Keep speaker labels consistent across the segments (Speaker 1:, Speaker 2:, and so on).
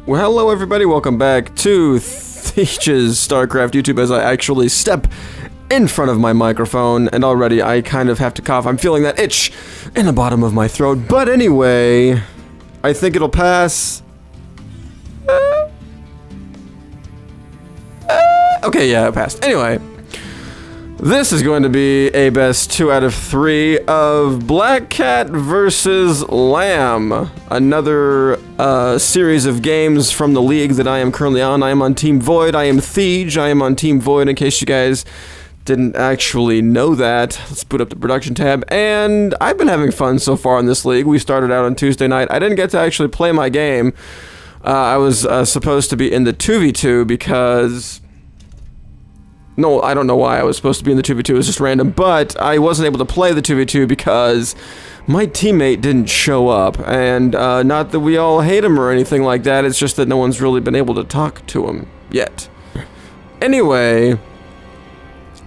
Speaker 1: Well, hello everybody, welcome back to Theach's StarCraft YouTube as I actually step in front of my microphone, and already I kind of have to cough. I'm feeling that itch in the bottom of my throat, but anyway, I think it'll pass. Okay, yeah, it passed. Anyway, this is going to be a best 2 out of 3 of BlackCat versus Lamb. Another series of games from the league that I am currently on. I am on Team Void. I am Theej. I am on Team Void, in case you guys didn't actually know that. Let's boot up the production tab. And I've been having fun so far in this league. We started out on Tuesday night. I didn't get to actually play my game. I was supposed to be in the 2v2 because... No, I don't know why I was supposed to be in the 2v2, it was just random, but I wasn't able to play the 2v2 because my teammate didn't show up, and not that we all hate him or anything like that, it's just that no one's really been able to talk to him yet. Anyway,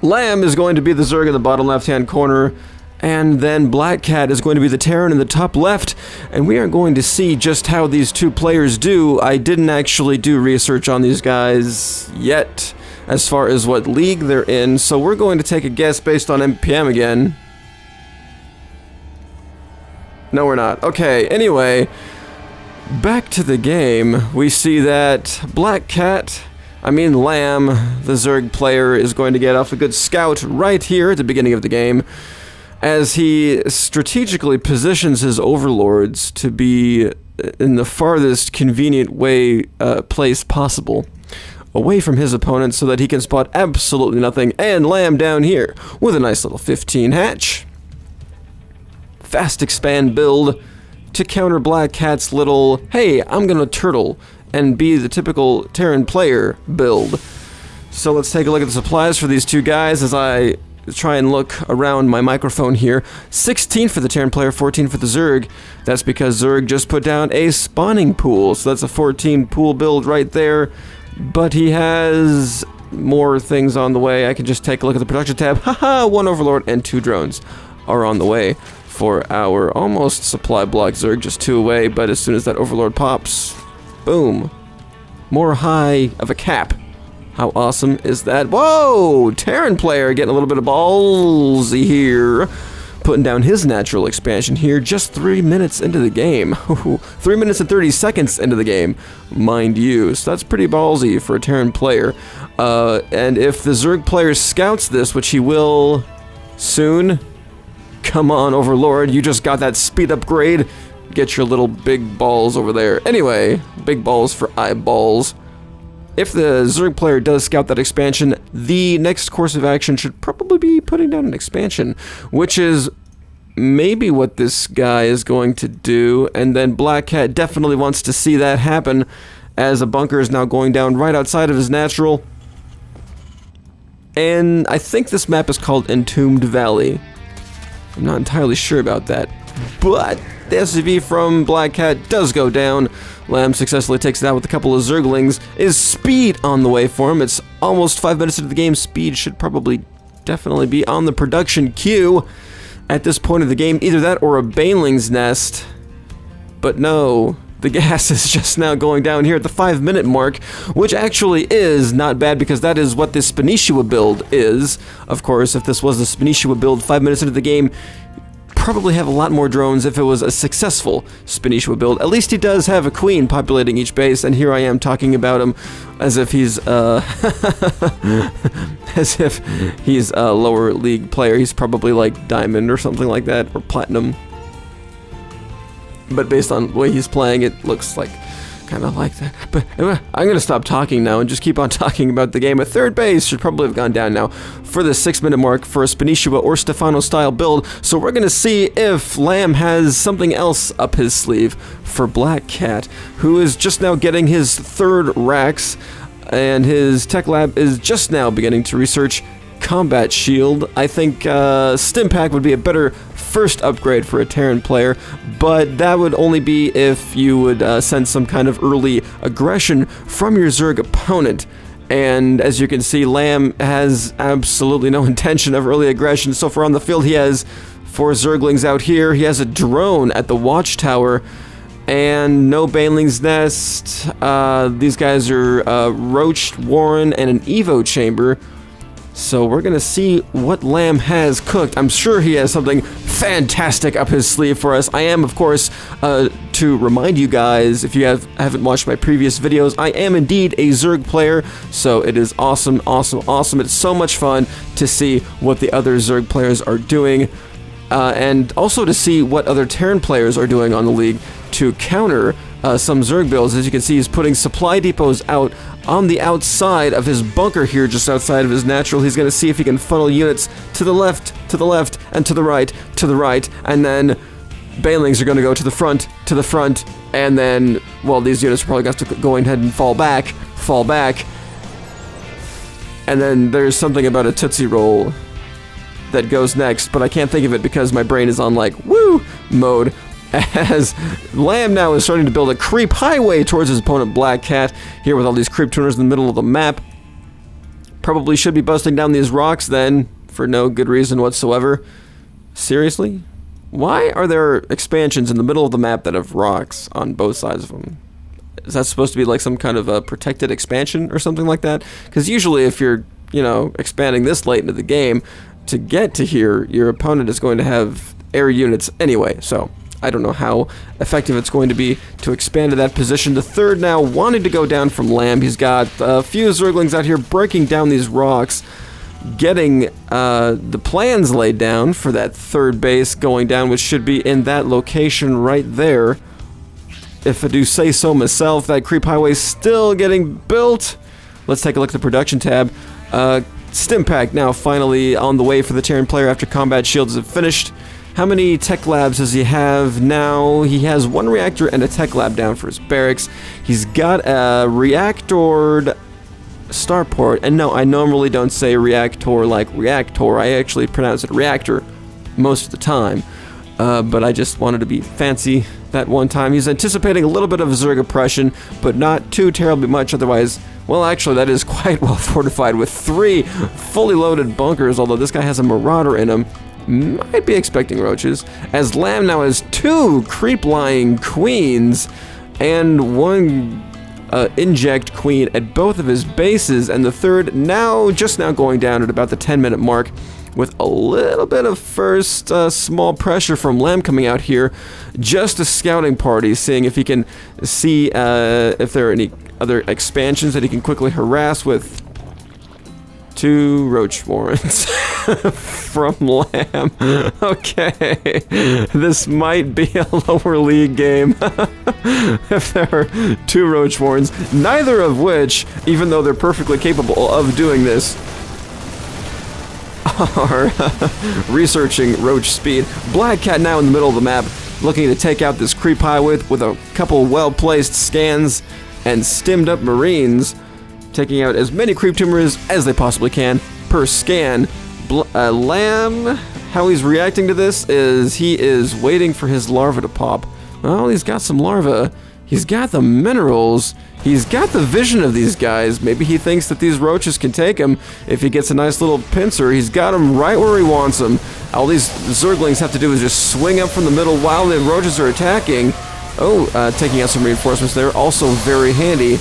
Speaker 1: Lamb is going to be the Zerg in the bottom left-hand corner, and then BlackCat is going to be the Terran in the top left, and we are going to see just how these two players do. I didn't actually do research on these guys yet, as far as what league they're in, so we're going to take a guess based on MPM again. No, we're not. Okay, anyway, back to the game. We see that Lamb, the Zerg player, is going to get off a good scout right here at the beginning of the game, as he strategically positions his overlords to be in the farthest convenient place possible, away from his opponent so that he can spot absolutely nothing, and Lamb down here with a nice little 15 hatch. Fast expand build to counter BlackCat's little, hey, I'm gonna turtle and be the typical Terran player build. So let's take a look at the supplies for these two guys as I try and look around my microphone here. 16 for the Terran player, 14 for the Zerg. That's because Zerg just put down a spawning pool, so that's a 14 pool build right there. But he has more things on the way. I can just take a look at the production tab. Haha, 1 Overlord and 2 drones are on the way for our almost supply block Zerg, just 2 away, but as soon as that Overlord pops, boom. More high of a cap. How awesome is that? Whoa! Terran player getting a little bit of ballsy here. Putting down his natural expansion here just 3 minutes into the game. 3 minutes and 30 seconds into the game, mind you. So that's pretty ballsy for a Terran player. And if the Zerg player scouts this, which he will soon, come on, Overlord, you just got that speed upgrade. Get your little big balls over there. Anyway, big balls for eyeballs. If the Zerg player does scout that expansion, the next course of action should probably be putting down an expansion, which is maybe what this guy is going to do, and then BlackCat definitely wants to see that happen, as a bunker is now going down right outside of his natural. And I think this map is called Entombed Valley. I'm not entirely sure about that, but the SCV from BlackCat does go down. Lamb successfully takes it out with a couple of Zerglings. Is speed on the way for him? It's almost 5 minutes into the game. Speed should probably definitely be on the production queue at this point of the game. Either that or a Baneling's Nest. But no, the gas is just now going down here at the 5-minute mark, which actually is not bad because that is what this Spanitua build is. Of course, if this was the Spanitua build 5 minutes into the game, probably have a lot more drones if it was a successful Spanitua build. At least he does have a queen populating each base, and here I am talking about him as if he's as if he's a lower league player. He's probably like diamond or something like that, or platinum. But based on the way he's playing, it looks like kind of like that. But I'm gonna stop talking now and just keep on talking about the game. A third base should probably have gone down now for the 6-minute mark for a Spanitua or Stefano style build. So we're gonna see if Lamb has something else up his sleeve for BlackCat, who is just now getting his 3rd racks, and his tech lab is just now beginning to research combat shield. I think Stimpack would be a better first upgrade for a Terran player, but that would only be if you would send some kind of early aggression from your Zerg opponent. And as you can see, Lamb has absolutely no intention of early aggression. So far on the field, he has 4 Zerglings out here. He has a drone at the watchtower, And no Baneling's Nest. These guys are Roach, Warren, and an Evo Chamber. So we're going to see what Lamb has cooked. I'm sure he has something fantastic up his sleeve for us. I am, of course, to remind you guys, if you haven't watched my previous videos, I am indeed a Zerg player. So it is awesome, awesome, awesome. It's so much fun to see what the other Zerg players are doing. And also to see what other Terran players are doing on the league to counter some Zerg builds. As you can see, he's putting supply depots out on the outside of his bunker here, just outside of his natural. He's going to see if he can funnel units to the left, and to the right, and then Banelings are going to go to the front, and then, well, these units are probably going to have to go ahead and fall back, and then there's something about a Tootsie Roll that goes next, but I can't think of it because my brain is on, like, woo mode. As Lamb now is starting to build a creep highway towards his opponent BlackCat, here with all these creep tuners in the middle of the map. Probably should be busting down these rocks then, for no good reason whatsoever. Seriously? Why are there expansions in the middle of the map that have rocks on both sides of them? Is that supposed to be like some kind of a protected expansion or something like that? Because usually if you're, you know, expanding this late into the game, to get to here, your opponent is going to have air units anyway, so I don't know how effective it's going to be to expand to that position. The third now wanting to go down from Lamb. He's got a few Zerglings out here breaking down these rocks, getting the plans laid down for that third base going down, which should be in that location right there. If I do say so myself, that creep highway still getting built. Let's take a look at the production tab. Stimpack now finally on the way for the Terran player after combat shields have finished. How many tech labs does he have now? He has one reactor and a tech lab down for his barracks. He's got a reactored starport. And no, I normally don't say reactor like reactor. I actually pronounce it reactor most of the time. But I just wanted to be fancy that one time. He's anticipating a little bit of Zerg oppression, but not too terribly much. Otherwise, well, actually, that is quite well fortified with 3 fully loaded bunkers, although this guy has a Marauder in him. Might be expecting roaches, as Lamb now has 2 creep-lying queens and 1 inject queen at both of his bases, and the third just now going down at about the 10-minute mark, with a little bit of first small pressure from Lamb coming out here. Just a scouting party, seeing if he can see if there are any other expansions that he can quickly harass with 2 Roach Warrens from Lamb. Okay, this might be a lower league game if there are 2 Roach Warrens, neither of which, even though they're perfectly capable of doing this, are researching Roach speed. BlackCat now in the middle of the map, looking to take out this creep highway with a couple well-placed scans and stimmed up Marines, taking out as many creep tumors as they possibly can per scan. Lamb, how he's reacting to this is he is waiting for his larva to pop. Well, he's got some larva. He's got the minerals. He's got the vision of these guys. Maybe he thinks that these roaches can take him if he gets a nice little pincer. He's got them right where he wants them. All these Zerglings have to do is just swing up from the middle while the roaches are attacking. Oh, taking out some reinforcements there. Also very handy.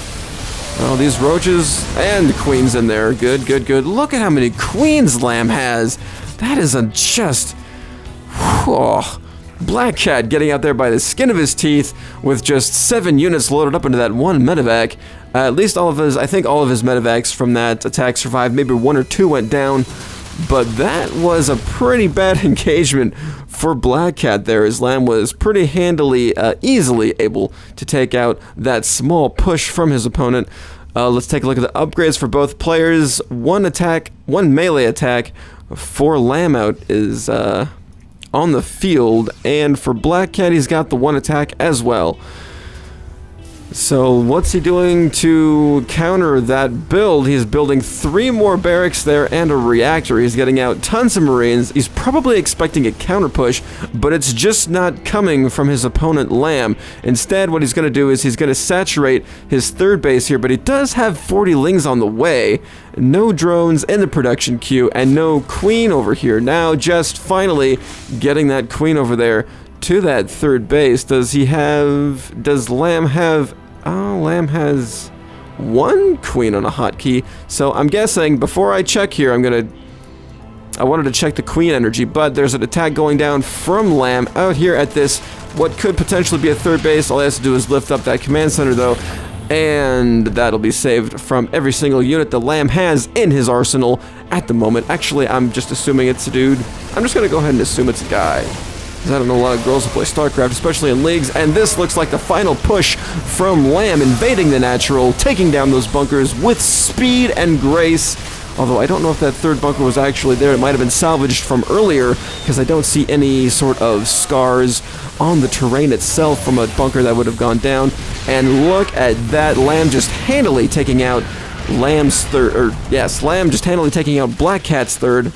Speaker 1: Oh, these roaches and queens in there. Good, good, good. Look at how many queens Lamb has. That is a just... Oh, BlackCat getting out there by the skin of his teeth with just 7 units loaded up into that one medevac. At least all of his, I think all of his medevacs from that attack survived. Maybe 1 or 2 went down. But that was a pretty bad engagement for BlackCat there, as Lamb was pretty handily, easily able to take out that small push from his opponent. Let's take a look at the upgrades for both players. One melee attack for Lamb out is on the field, and for BlackCat he's got the 1 attack as well. So what's he doing to counter that build? He's building 3 more barracks there and a reactor. He's getting out tons of Marines. He's probably expecting a counter push, but it's just not coming from his opponent Lamb. Instead, what he's going to do is he's going to saturate his 3rd base here, but he does have 40 lings on the way. No drones in the production queue, and no queen over here. Now just finally getting that queen over there to that third base. Does Lamb have... Oh, Lamb has one queen on a hotkey. So I'm guessing, before I check here, I wanted to check the queen energy, but there's an attack going down from Lamb out here at this, what could potentially be a third base. All he has to do is lift up that command center, though, and that'll be saved from every single unit the Lamb has in his arsenal at the moment. Actually, I'm just assuming it's a dude. I'm just gonna go ahead and assume it's a guy, because I don't know a lot of girls who play StarCraft, especially in leagues, and this looks like the final push from Lamb, invading the natural, taking down those bunkers with speed and grace. Although I don't know if that third bunker was actually there. It might have been salvaged from earlier, because I don't see any sort of scars on the terrain itself from a bunker that would have gone down. And look at that, Lamb just handily taking out Lamb's third, Lamb just handily taking out BlackCat's third.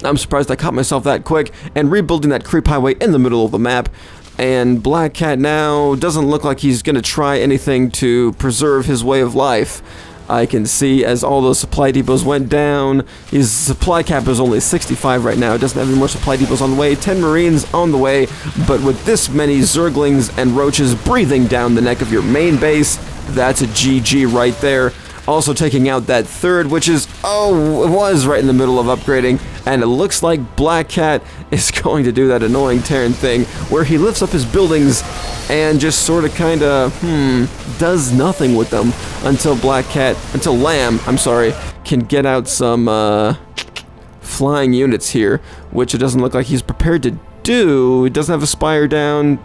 Speaker 1: I'm surprised I caught myself that quick, and rebuilding that creep highway in the middle of the map. And BlackCat now doesn't look like he's going to try anything to preserve his way of life. I can see as all those supply depots went down, his supply cap is only 65 right now. It doesn't have any more supply depots on the way, 10 Marines on the way, but with this many Zerglings and Roaches breathing down the neck of your main base, that's a GG right there. Also taking out that third, which is, it was right in the middle of upgrading, and it looks like BlackCat is going to do that annoying Terran thing, where he lifts up his buildings and just sort of does nothing with them until Lamb, can get out some flying units here, which it doesn't look like he's prepared to do. He doesn't have a spire down.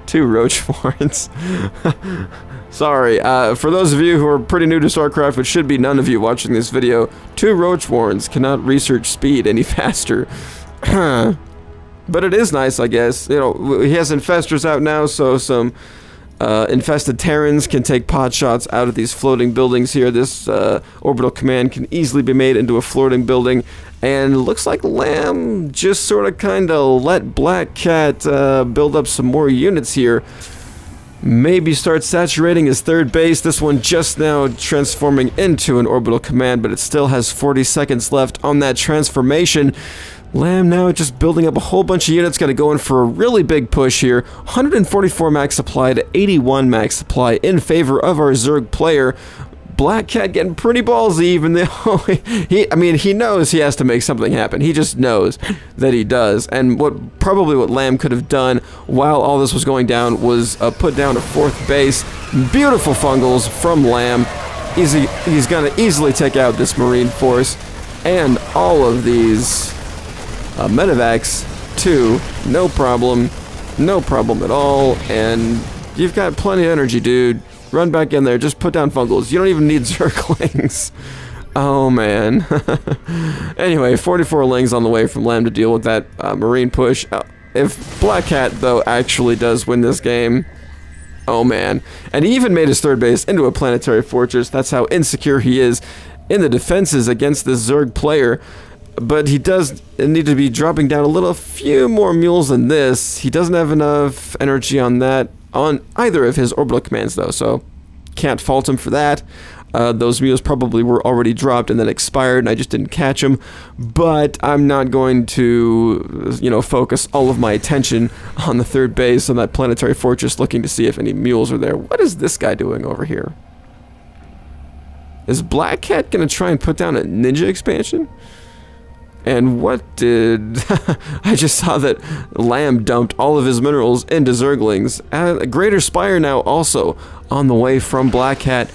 Speaker 1: 2 Roach Warrens. Sorry, for those of you who are pretty new to StarCraft, which should be none of you watching this video, 2 Roach Warrens cannot research speed any faster. But it is nice, I guess. You know, he has infestors out now, so some infested Terrans can take pot shots out of these floating buildings here. This orbital command can easily be made into a floating building. And it looks like Lamb just sort of let BlackCat build up some more units here. Maybe start saturating his third base. This one just now transforming into an orbital command, but it still has 40 seconds left on that transformation. Lamb now just building up a whole bunch of units, gonna go in for a really big push here. 144 max supply to 81 max supply in favor of our Zerg player. BlackCat getting pretty ballsy, even though he knows he has to make something happen. He just knows that he does. And probably what Lamb could have done while all this was going down was put down a 4th base. Beautiful fungals from Lamb. He's gonna easily take out this Marine force and all of these medevacs too. No problem at all. And you've got plenty of energy, dude. Run back in there, just put down fungals. You don't even need Zerglings. Oh, man. Anyway, 44 Lings on the way from Lamb to deal with that Marine push. If BlackCat, though, actually does win this game, oh, man. And he even made his third base into a planetary fortress. That's how insecure he is in the defenses against this Zerg player. But he does need to be dropping down a few more mules than this. He doesn't have enough energy on that, on either of his orbital commands, though, so can't fault him for that. Those mules probably were already dropped and then expired, and I just didn't catch them. But I'm not going to, focus all of my attention on the third base on that planetary fortress, looking to see if any mules are there. What is this guy doing over here? Is BlackCat gonna try and put down a ninja expansion? And what did... I just saw that Lamb dumped all of his minerals into Zerglings. A Greater Spire now also on the way from BlackCat.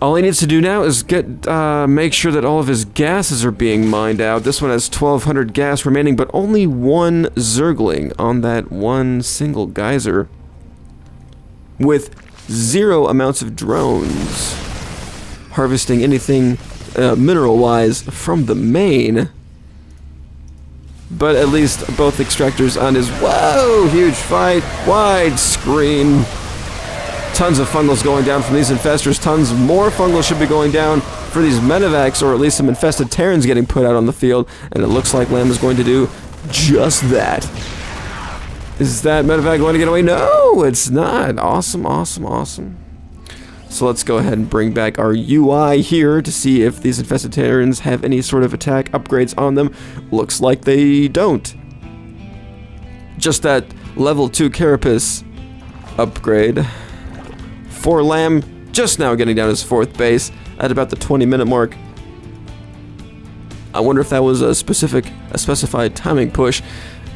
Speaker 1: All he needs to do now is make sure that all of his gases are being mined out. This one has 1,200 gas remaining, but only 1 Zergling on that one single geyser. With 0 amounts of drones. Harvesting anything mineral-wise from the main. But at least both extractors on his... Whoa! Huge fight. Wide screen. Tons of fungals going down from these infestors. Tons more fungals should be going down for these medevacs, or at least some infested Terrans getting put out on the field. And it looks like Lamb is going to do just that. Is that medevac going to get away? No, it's not. Awesome, awesome, awesome. So let's go ahead and bring back our UI here to see if these infested Terrans have any sort of attack upgrades on them. Looks like they don't. Just that level 2 Carapace upgrade. For Lamb, just now getting down his 4th base at about the 20-minute mark. I wonder if that was a specified timing push.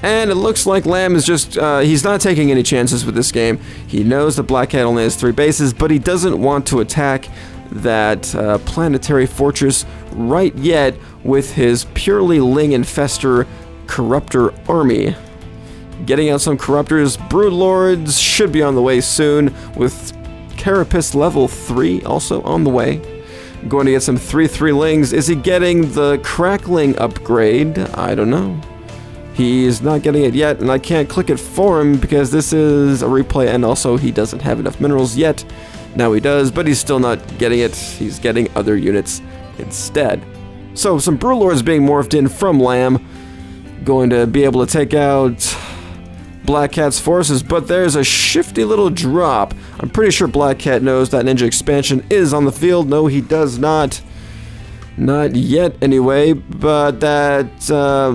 Speaker 1: And it looks like Lamb is just, he's not taking any chances with this game. He knows that BlackCat only has 3 bases, but he doesn't want to attack that planetary fortress right yet with his purely Ling Infester Corruptor army. Getting out some Corruptors. Broodlords should be on the way soon, with Carapace level 3 also on the way. Going to get some 3/3 Lings. Is he getting the Crackling upgrade? I don't know. He's not getting it yet, and I can't click it for him because this is a replay, and also he doesn't have enough minerals yet. Now he does, but he's still not getting it. He's getting other units instead. So some Broodlords being morphed in from Lamb. Going to be able to take out BlackCat's forces, but there's a shifty little drop. I'm pretty sure BlackCat knows that Ninja Expansion is on the field. No, he does not. Not yet, anyway, but that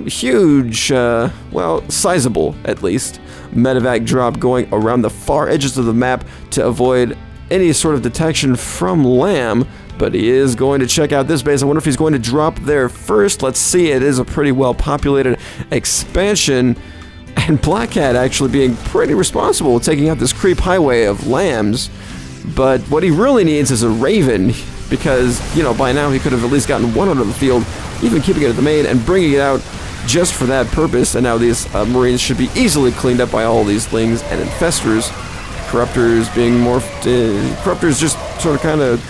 Speaker 1: huge, well, sizable, at least, medevac drop going around the far edges of the map to avoid any sort of detection from Lamb, but he is going to check out this base. I wonder if he's going to drop there first. Let's see. It is a pretty well-populated expansion, and BlackCat actually being pretty responsible with taking out this creep highway of Lambs, but what he really needs is a Raven, because, you know, by now he could have at least gotten one out of the field, even keeping it at the main and bringing it out just for that purpose. And now these Marines should be easily cleaned up by all these Lings and Infestors. Corruptors being morphed in. Corruptors just sort of kind of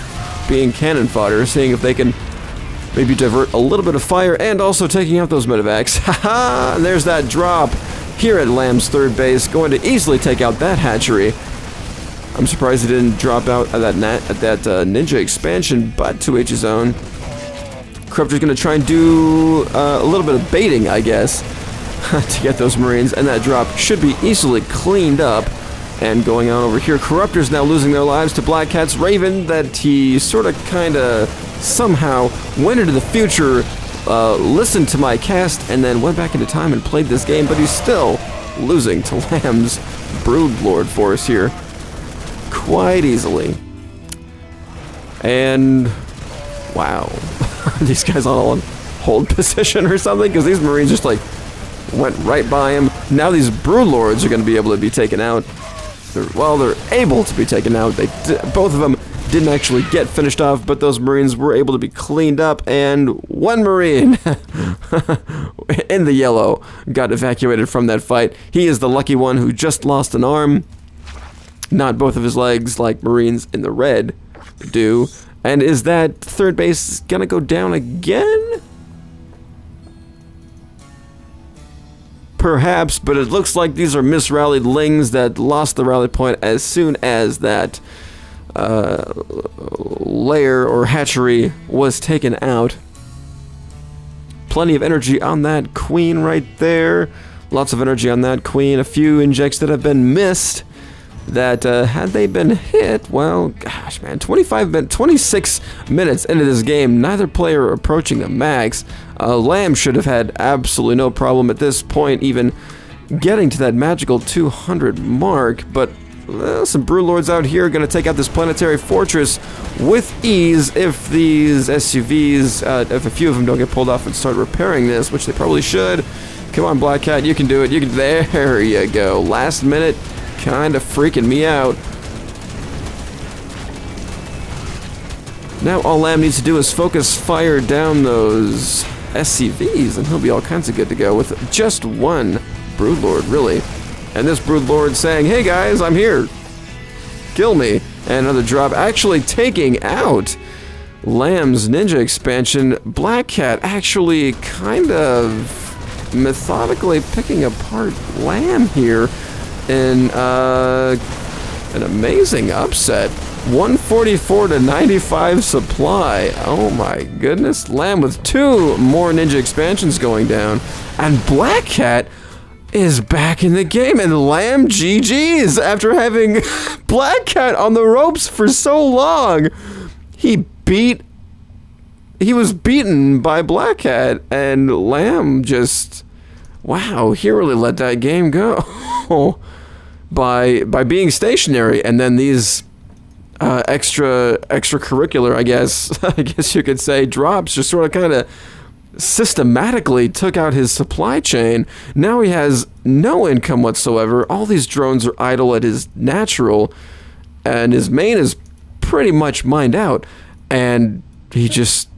Speaker 1: being cannon fodder, seeing if they can maybe divert a little bit of fire, and also taking out those medevacs. Haha! And there's that drop here at Lamb's 3rd base, going to easily take out that hatchery. I'm surprised he didn't drop out at that Ninja Expansion, but to each his own. Corruptor's going to try and do a little bit of baiting, I guess, to get those Marines, and that drop should be easily cleaned up. And going on over here, Corruptors now losing their lives to BlackCat's Raven that he sort of kind of somehow went into the future, listened to my cast, and then went back into time and played this game, but he's still losing to Lamb's Broodlord force here quite easily. And wow, these guys all on hold position or something, because these Marines just like went right by him. Now these Broodlords are going to be able to be taken out. They're able to be taken out. Both of them didn't actually get finished off, but those Marines were able to be cleaned up, and one Marine in the yellow got evacuated from that fight. He is the lucky one who just lost an arm, not both of his legs like Marines in the red do. And is that 3rd base gonna go down again? Perhaps, but it looks like these are misrallied Lings that lost the rally point as soon as that lair or hatchery was taken out. Plenty of energy on that Queen right there. Lots of energy on that Queen. A few injects that have been missed. That had they been hit, well, gosh, man, 26 minutes into this game, neither player approaching the max. Lamb should have had absolutely no problem at this point even getting to that magical 200 mark, but some Broodlords out here are going to take out this planetary fortress with ease if these SUVs, if a few of them don't get pulled off and start repairing this, which they probably should. Come on, BlackCat, you can do it. There you go. Last minute. Kind of freaking me out. Now all Lamb needs to do is focus fire down those SCVs, and he'll be all kinds of good to go with just one Broodlord, really. And this Broodlord saying, "Hey guys, I'm here. Kill me." And another drop, actually taking out Lamb's Ninja Expansion. BlackCat actually kind of methodically picking apart Lamb here. In an amazing upset. 144 to 95 supply. Oh my goodness. Lamb with 2 more Ninja Expansions going down. And BlackCat is back in the game, and Lamb GG's after having BlackCat on the ropes for so long. He was beaten by BlackCat, and Lamb just, wow, he really let that game go by being stationary, and then these extracurricular, I guess you could say, drops just sort of kind of systematically took out his supply chain. Now he has no income whatsoever. All these drones are idle at his natural, and his main is pretty much mined out. And he just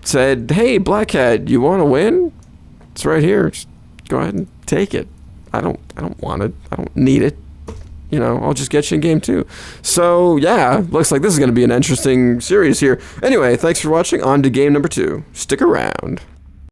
Speaker 1: said, "Hey, BlackCat, you want to win? It's right here. Just go ahead and take it. I don't want it. I don't need it. You know, I'll just get you in game 2. So, yeah, looks like this is going to be an interesting series here. Anyway, thanks for watching. On to game number 2. Stick around.